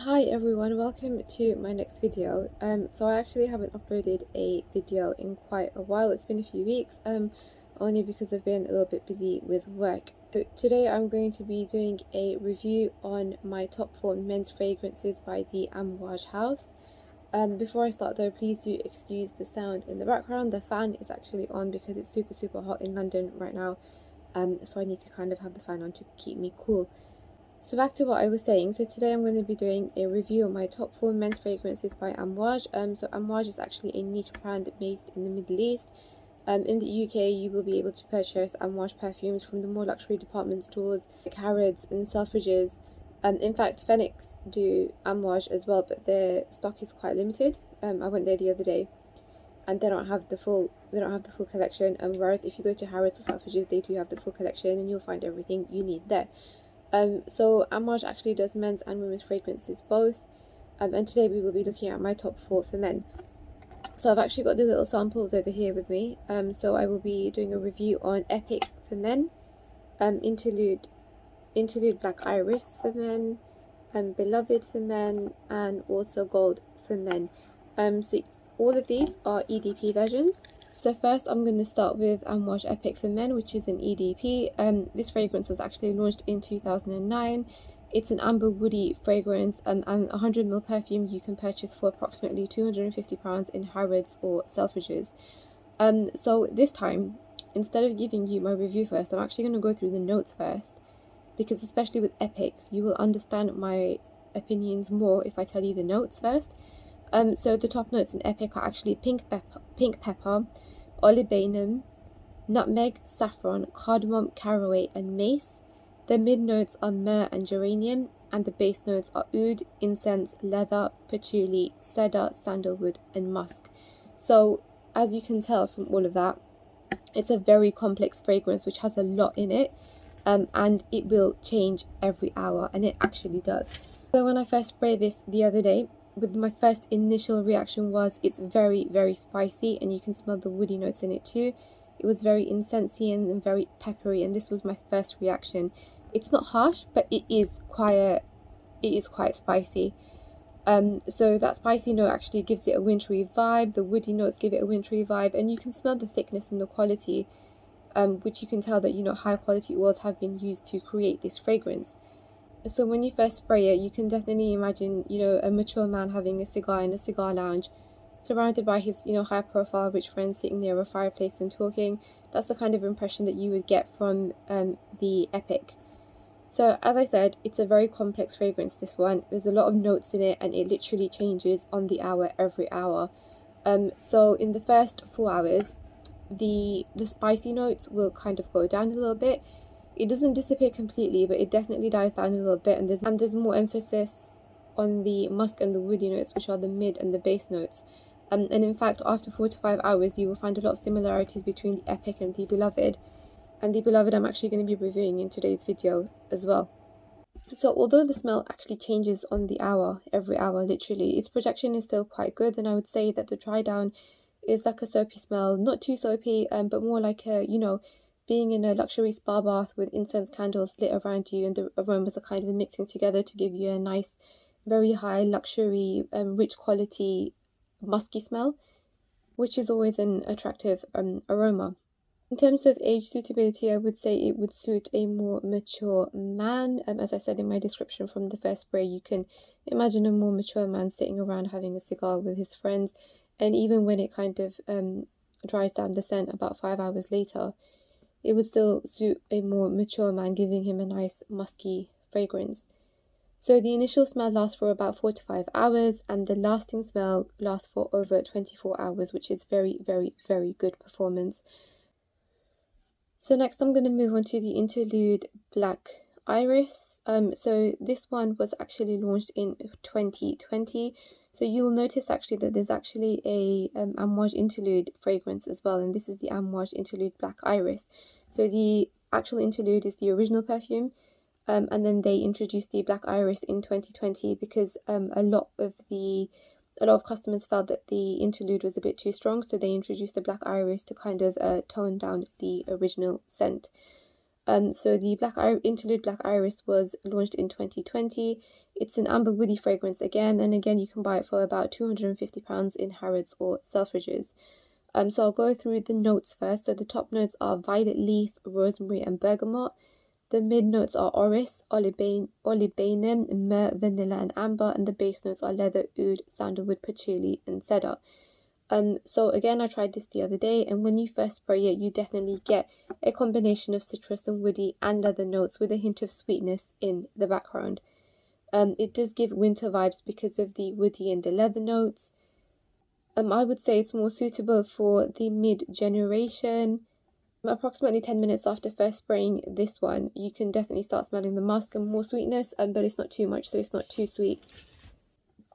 Hi everyone, welcome to my next video. So I actually haven't uploaded a video in quite a while. It's been a few weeks, only because I've been a little bit busy with work. Today I'm going to be doing a review on my top 4 men's fragrances by the Amouage house. Before I start though, please do excuse the sound in the background. The fan is actually on because it's super hot in London right now. So I need to kind of have the fan on to keep me cool. So back to what I was saying. So today I'm going to be doing a review of my top 4 men's fragrances by Amouage. So Amouage is actually a niche brand based in the Middle East. In the UK, you will be able to purchase Amouage perfumes from the more luxury department stores like Harrods and Selfridges. In fact, Phoenix do Amouage as well, but their stock is quite limited. I went there the other day, and they don't have the full collection. Whereas if you go to Harrods or Selfridges, they do have the full collection, and you'll find everything you need there. So Amouage actually does men's and women's fragrances both, and today we will be looking at my top 4 for men. So I've actually got the little samples over here with me. So I will be doing a review on Epic for men, Interlude Black Iris for men, Beloved for men, and also Gold for men. So all of these are EDP versions. So first I'm going to start with Amouage Epic for Men, which is an EDP. This fragrance was actually launched in 2009. It's an amber woody fragrance, and 100ml perfume you can purchase for approximately £250 in Harrods or Selfridges. So this time, instead of giving you my review first, I'm actually going to go through the notes first, because especially with Epic, you will understand my opinions more if I tell you the notes first. So the top notes in Epic are actually pink pepper, olibanum, nutmeg, saffron, cardamom, caraway, and mace. The mid notes are myrrh and geranium, and the base notes are oud, incense, leather, patchouli, cedar, sandalwood, and musk. So as you can tell from all of that, it's a very complex fragrance which has a lot in it, and it will change every hour, and it actually does. So when I first sprayed this the other day, my first initial reaction was it's very spicy, and you can smell the woody notes in it too. It was very incensey and very peppery, and this was my first reaction. It's not harsh, but it is quite spicy. So that spicy note actually gives it a wintry vibe. The woody notes give it a wintry vibe, and you can smell the thickness and the quality, which you can tell that high quality oils have been used to create this fragrance. So when you first spray it, you can definitely imagine, a mature man having a cigar in a cigar lounge, surrounded by his, high profile rich friends sitting near a fireplace and talking. That's the kind of impression that you would get from the Epic. So as I said, it's a very complex fragrance, this one. There's a lot of notes in it, and it literally changes on the hour, every hour. So in the first 4 hours, the spicy notes will kind of go down a little bit. It doesn't disappear completely, but it definitely dies down a little bit, and there's more emphasis on the musk and the woody notes, which are the mid and the base notes. And in fact, after 4 to 5 hours, you will find a lot of similarities between the Epic and the Beloved. And the Beloved I'm actually going to be reviewing in today's video as well. So although the smell actually changes on the hour, every hour literally, its projection is still quite good, and I would say that the dry down is like a soapy smell, not too soapy, but more like a, being in a luxury spa bath with incense candles lit around you, and the aromas are kind of mixing together to give you a nice, very high luxury, rich quality, musky smell, which is always an attractive aroma. In terms of age suitability, I would say it would suit a more mature man. As I said in my description from the first spray, you can imagine a more mature man sitting around having a cigar with his friends, and even when it kind of dries down the scent about 5 hours later, it would still suit a more mature man, giving him a nice musky fragrance. So the initial smell lasts for about 4 to 5 hours, and the lasting smell lasts for over 24 hours, which is very good performance. So next I'm going to move on to the Interlude Black Iris. So this one was actually launched in 2020. So you'll notice actually that there's actually a Amouage Interlude fragrance as well, and this is the Amouage Interlude Black Iris. So the actual Interlude is the original perfume, and then they introduced the Black Iris in 2020 because a lot of customers felt that the Interlude was a bit too strong, so they introduced the Black Iris to kind of tone down the original scent. So the Interlude Black Iris was launched in 2020. It's an amber woody fragrance again, and again you can buy it for about £250 in Harrods or Selfridges. So I'll go through the notes first. So the top notes are violet leaf, rosemary and bergamot. The mid notes are orris, olibanum, myrrh, vanilla and amber, and the base notes are leather, oud, sandalwood, patchouli and cedar. So again, I tried this the other day, and when you first spray it, you definitely get a combination of citrus and woody and leather notes with a hint of sweetness in the background. It does give winter vibes because of the woody and the leather notes. I would say it's more suitable for the mid-generation. Approximately 10 minutes after first spraying this one, you can definitely start smelling the musk and more sweetness, but it's not too much, so it's not too sweet.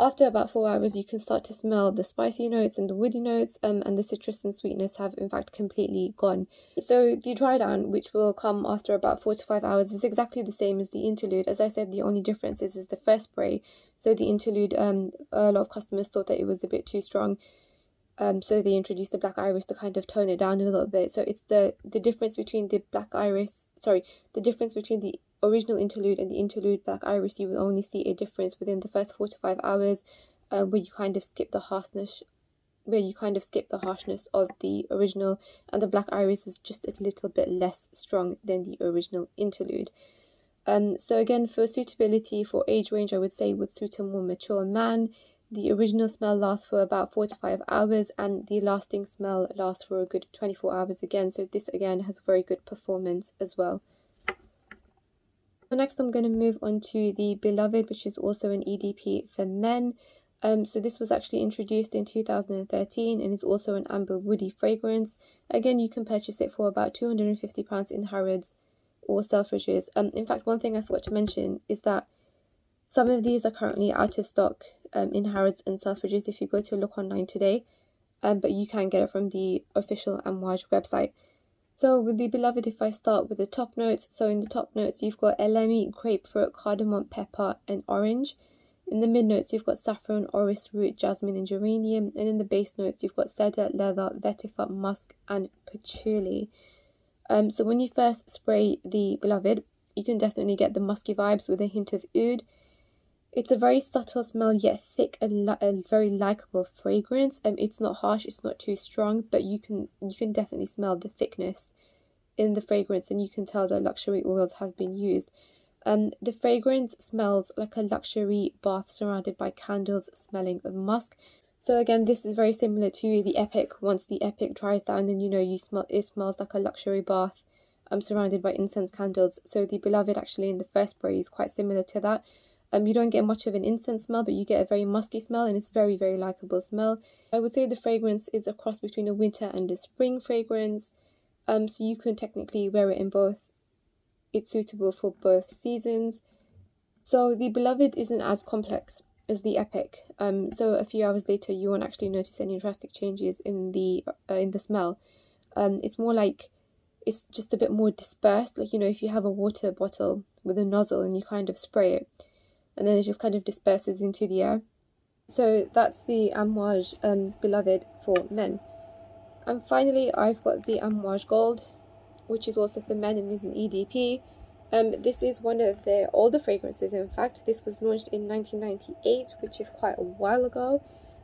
After about 4 hours, you can start to smell the spicy notes and the woody notes, and the citrus and sweetness have in fact completely gone. So the dry down, which will come after about 4 to 5 hours, is exactly the same as the interlude. As I said, the only difference is the first spray. So the interlude, a lot of customers thought that it was a bit too strong, so they introduced the black iris to kind of tone it down a little bit. So it's the difference between the the difference between the original interlude and the interlude black iris. You will only see a difference within the first 4 to 5 hours, where you kind of skip the harshness of the original, and the black iris is just a little bit less strong than the original interlude. So again, for suitability for age range, I would say would suit a more mature man. The original smell lasts for about 4 to 5 hours, and the lasting smell lasts for a good 24 hours again. So this again has very good performance as well. So next I'm going to move on to the Beloved, which is also an EDP for men. So this was actually introduced in 2013 and is also an amber woody fragrance. Again, you can purchase it for about £250 in Harrods or Selfridges. In fact, one thing I forgot to mention is that some of these are currently out of stock in Harrods and Selfridges if you go to look online today, but you can get it from the official Amouage website. So with the Beloved, if I start with the top notes, so in the top notes you've got elemi, grapefruit, cardamom, pepper and orange. In the mid notes you've got saffron, orris root, jasmine and geranium, and in the base notes you've got cedar, leather, vetiver, musk and patchouli. So when you first spray the Beloved, you can definitely get the musky vibes with a hint of oud. It's a very subtle smell, yet thick and very likable fragrance. It's not harsh, it's not too strong, but you can definitely smell the thickness in the fragrance, and you can tell the luxury oils have been used. The fragrance smells like a luxury bath surrounded by candles smelling of musk. So again, this is very similar to the Epic. Once the Epic dries down, then it smells like a luxury bath surrounded by incense candles. So the Beloved actually in the first spray is quite similar to that. You don't get much of an incense smell, but you get a very musky smell, and it's very, very likable smell. I would say the fragrance is a cross between a winter and a spring fragrance. So you can technically wear it in both. It's suitable for both seasons. So the Beloved isn't as complex as the Epic. So a few hours later, you won't actually notice any drastic changes in the smell. It's more like it's just a bit more dispersed. Like, if you have a water bottle with a nozzle and you kind of spray it, and then it just kind of disperses into the air. So that's the Amouage Beloved for men. And finally, I've got the Amouage Gold, which is also for men and is an EDP. This is one of their older fragrances. In fact, this was launched in 1998, which is quite a while ago.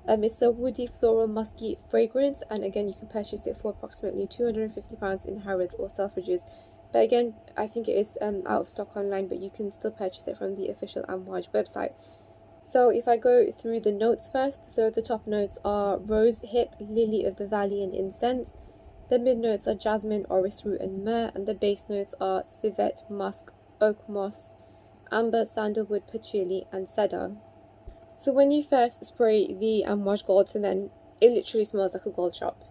It's a woody, floral, musky fragrance, and again, you can purchase it for approximately £250 in Harrods or Selfridges. But again, I think it is out of stock online, but you can still purchase it from the official Amouage website. So if I go through the notes first, so the top notes are rose hip, lily of the valley and incense. The mid notes are jasmine, orris root and myrrh, and the base notes are civet, musk, oak moss, amber, sandalwood, patchouli and cedar. So when you first spray the Amouage Gold for men, it literally smells like a gold shop.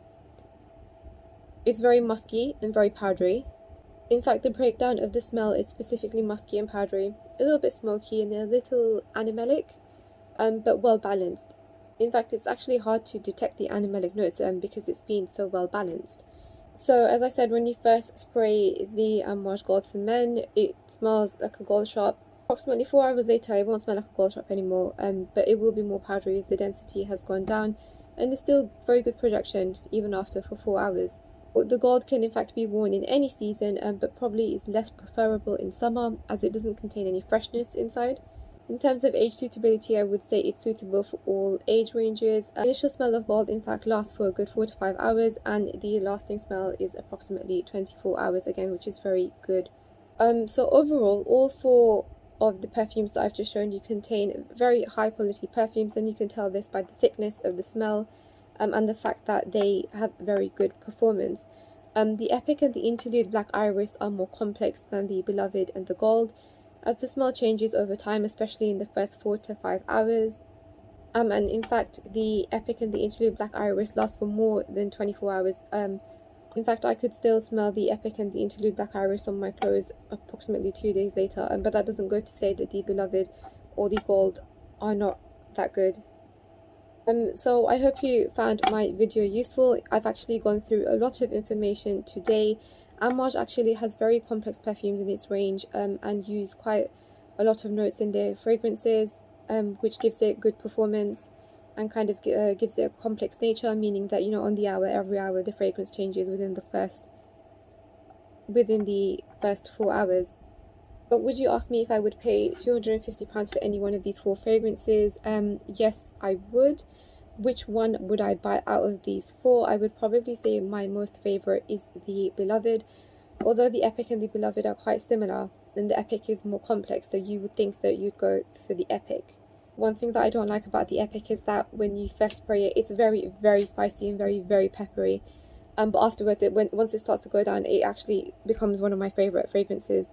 It's very musky and very powdery. In fact, the breakdown of the smell is specifically musky and powdery, a little bit smoky and a little animalic, but well balanced. In fact, it's actually hard to detect the animalic notes because it's been so well balanced. So as I said, when you first spray the Amouage Gold for men, it smells like a gold shop. Approximately 4 hours later, it won't smell like a gold shop anymore, but it will be more powdery as the density has gone down, and it's still very good projection even after for 4 hours. The gold can in fact be worn in any season, but probably is less preferable in summer as it doesn't contain any freshness inside. In terms of age suitability, I would say it's suitable for all age ranges. Initial smell of gold in fact lasts for a good 4 to 5 hours, and the lasting smell is approximately 24 hours again, which is very good. So overall, all four of the perfumes that I've just shown you contain very high quality perfumes, and you can tell this by the thickness of the smell and the fact that they have very good performance. The Epic and the Interlude Black Iris are more complex than the Beloved and the Gold, as the smell changes over time, especially in the first 4 to 5 hours. And in fact, the Epic and the Interlude Black Iris last for more than 24 hours. In fact, I could still smell the Epic and the Interlude Black Iris on my clothes approximately 2 days later, but that doesn't go to say that the Beloved or the Gold are not that good. So I hope you found my video useful. I've actually gone through a lot of information today. Amouage actually has very complex perfumes in its range and use quite a lot of notes in their fragrances, which gives it good performance and kind of gives it a complex nature, meaning that, you know, on the hour, every hour, the fragrance changes within the first 4 hours. But would you ask me if I would pay £250 for any one of these 4 fragrances? Yes, I would. Which one would I buy out of these 4? I would probably say my most favourite is the Beloved. Although the Epic and the Beloved are quite similar, and the Epic is more complex, so you would think that you'd go for the Epic. One thing that I don't like about the Epic is that when you first spray it, it's very, very spicy and very, very peppery. But afterwards, once it starts to go down, it actually becomes one of my favourite fragrances.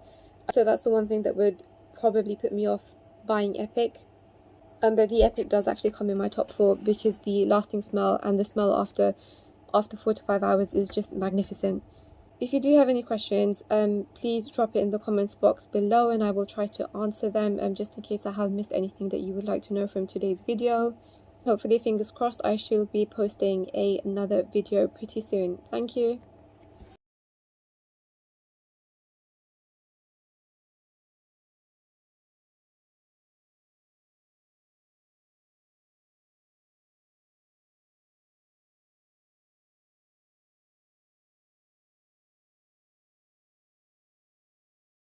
So that's the one thing that would probably put me off buying Epic. But the Epic does actually come in my top 4 because the lasting smell and the smell after 4 to 5 hours is just magnificent. If you do have any questions, please drop it in the comments box below and I will try to answer them, just in case I have missed anything that you would like to know from today's video. Hopefully, fingers crossed, I shall be posting another video pretty soon. Thank you.